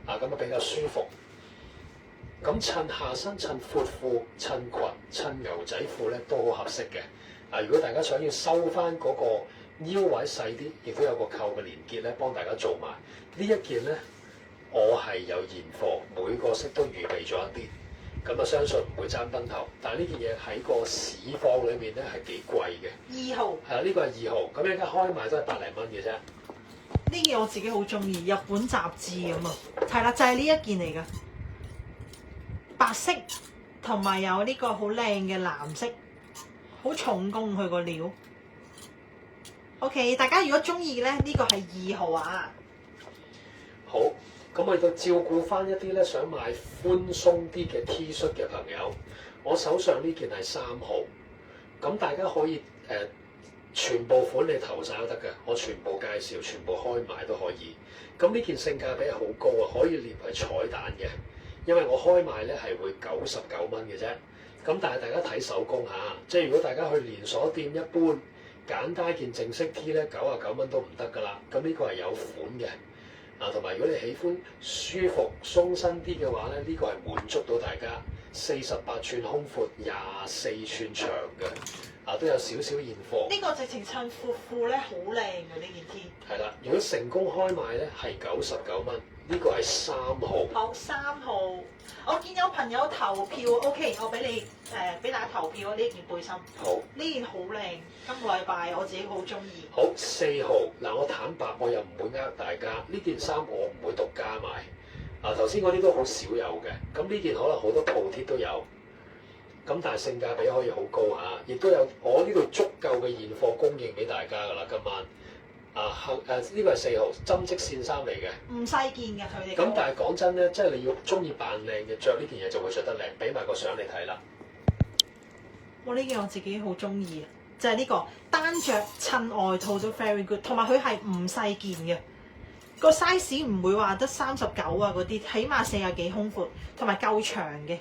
咁比較舒服。咁襯下身、襯闊褲、襯裙、襯牛仔褲咧都好合適嘅。如果大家想要收翻嗰個腰位細啲，亦都有個扣嘅連結咧，幫大家做埋呢一件咧，我係有現貨，每個色都預備咗一啲。咁啊，相信唔會爭崩頭，但係呢件嘢喺個市況裏面咧係幾貴嘅。2號係啊，呢個係2號，咁而家開賣都係百零蚊嘅啫。呢件我自己好中意，日本雜誌咁啊，係啦，就係呢一件嚟㗎，白色同埋有呢個好靚嘅藍色，好重工佢個料。OK， 大家如果中意咧，呢個係2號啊。好，咁我亦都照顧翻一啲咧想買寬鬆啲嘅 T 恤嘅朋友，我手上呢件係3號，咁大家可以全部款你投晒都得嘅，我全部介紹，全部開賣都可以。咁呢件性價比好高啊，可以列為彩蛋嘅，因為我開賣咧係會99蚊嘅啫。咁但係大家睇手工嚇，即係如果大家去連鎖店一般簡單件正式 T 咧99蚊都唔得㗎啦。咁呢個係有款嘅。同埋如果你喜歡舒服鬆身啲嘅話咧，呢個係滿足到大家48寸胸闊24寸長嘅，都有少少現貨。呢個直情襯闊褲咧，好靚嘅呢件 T。係啦，如果成功開賣咧係99蚊，呢個係3號。好，3號，我見有朋友投票 ，OK， 我俾你俾大家投票啊！呢件背心，好，呢件好靚，今個禮拜我自己好中意。好，4號嗱，我坦白我又唔會呃大家，呢件衫我唔會獨家買。頭先嗰啲都好少有嘅，咁呢件可能好多鋪貼都有，咁但係性價比可以好高嚇，亦都有我呢度足夠嘅現貨供應俾大家㗎啦，今晚。呢個係4號針織線衫嚟嘅，唔細件嘅佢哋。咁但係講真咧，即係你要中意扮靚嘅，着呢件嘢就會着得靚。俾埋個相你睇啦。哇！呢件我自己好中意啊，就係呢個單着襯外套都 very good， 同埋佢係唔細件嘅，個 size 唔會話得39啊嗰啲，起碼40幾胸闊，同埋夠長嘅。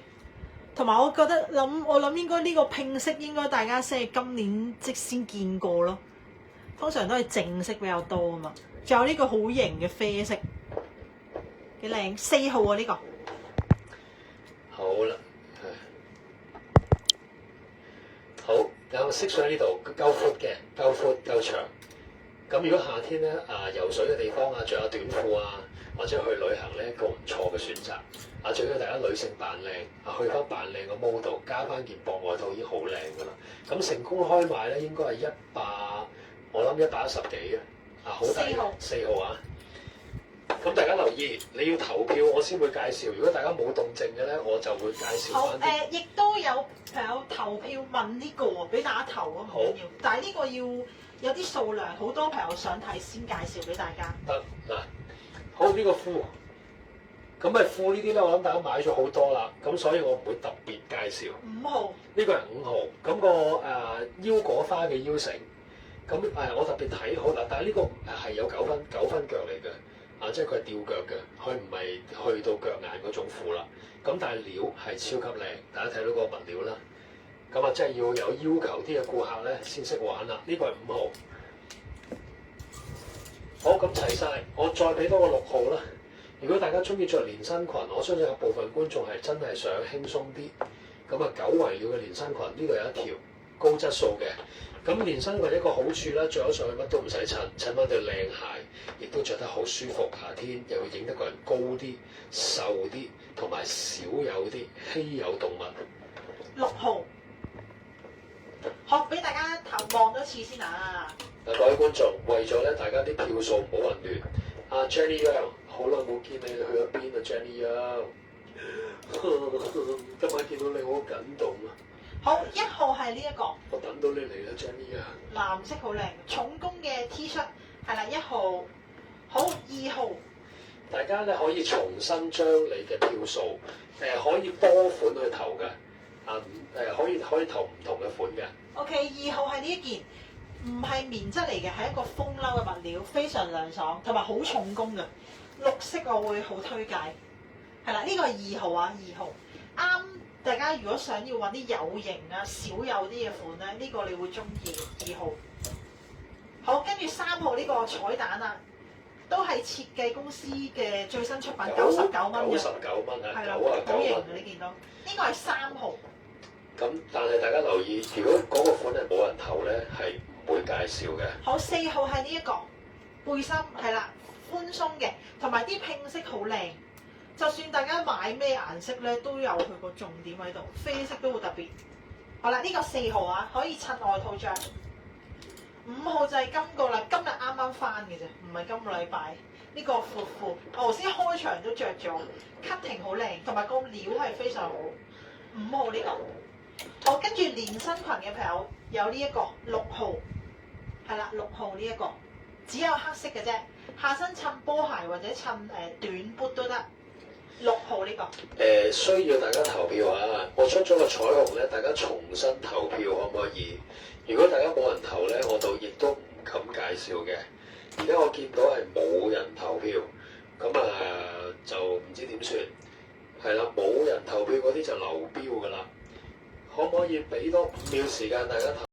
同埋我覺得我諗應該呢個拼色應該大家先係今年即先見過咯。通常都係正色比較多啊嘛，仲有呢個好型嘅啡色，幾靚，4號啊呢個。好啦，好有色水喺呢度，夠闊嘅，夠闊夠長。咁如果夏天咧游水嘅地方着下短褲或者去旅行咧，一個唔錯嘅選擇。最緊要大家女性扮靚，去翻扮靚嘅 model， 加翻件薄外套已經好靚㗎啦。咁成功開賣咧，應該係我諗110幾好抵。4號啊！咁大家留意，你要投票我先會介紹。如果大家冇動靜嘅咧，我就會介紹好翻。亦都有朋友投票問呢個喎，俾大家投啊，唔緊要。但係呢個要有啲數量，好多朋友想睇先介紹俾大家。得嗱，好呢個褲，咁咪褲呢啲咧，我諗大家買咗好多啦，咁所以我唔會特別介紹。5號呢個係5號，咁個腰果花嘅腰繩。咁我特別睇好嗱，但係呢個係有9分腳嚟嘅，即係佢係吊腳嘅，佢唔係去到腳眼嗰種褲啦。咁但係料係超級靚，大家睇到個物料啦。咁即係要有要求啲嘅顧客咧先識玩啦。呢個係5號。好，咁齊晒，我再俾多個6號啦。如果大家中意着連身裙，我相信有部分觀眾係真係想輕鬆啲。咁久違了嘅連身裙，呢度有一條高質素嘅。咁連身裙一個好處咧，着咗上去乜都唔使襯，襯翻對靚鞋，亦都着得好舒服。夏天又會影得個人高啲、瘦啲，同埋少有啲稀有動物。 6號，好俾大家望多次先啊！各位觀眾，為咗咧大家啲票數唔好混亂，Jenny Young， 好耐冇見你去咗邊啊 Jenny Young， 今晚見到你好感動啊！好，1號係呢一個，我等到你嚟啦 Jenny Young， 藍色好靚，重工嘅 T 恤係啦，1號。好，2號，大家咧可以重新將你嘅票數可以多款去投嘅，可以投唔同嘅款嘅。OK， 2號係呢一件，唔係棉質嚟嘅，係一個風褸嘅物料，非常涼爽，同埋好重工嘅。綠色我會好推介，係啦，呢個係2號啊，2號啱大家。如果想要揾啲有型少有啲嘅款咧，呢個你會中意2號。好，跟住3號呢個彩蛋啊，都係設計公司嘅最新出品，99蚊99啫。蚊啊係啦， ，99好型蚊。嘅你見到，呢個係3號。咁但係大家留意，如果嗰個款係冇人頭咧，係唔會介紹嘅。好，4號係呢一個背心，係啦，寬鬆嘅，同埋啲拼色好靚。就算大家買咩顏色咧，都有佢個重點喺度，啡色都好特別。好啦，呢個4號啊，可以襯外套着。5號就係今個啦，今日啱啱翻嘅啫，唔係今個禮拜。呢個闊褲，我頭先開場都着咗 cutting 好靚，同埋個料係非常好。5號呢個，好，跟住連身裙嘅朋友有呢一個6號，係啦，6號呢一個，只有黑色嘅啫，下身襯波鞋或者襯短 boot 都得。6號呢個，需要大家投票啊！我出咗個彩虹咧，大家重新投票可唔可以？如果大家冇人投咧，我就亦都唔敢介紹嘅。而家我見到係冇人投票，咁就唔知點算。係啦，冇人投票嗰啲就流標㗎啦。可唔可以俾多5秒時間大家投？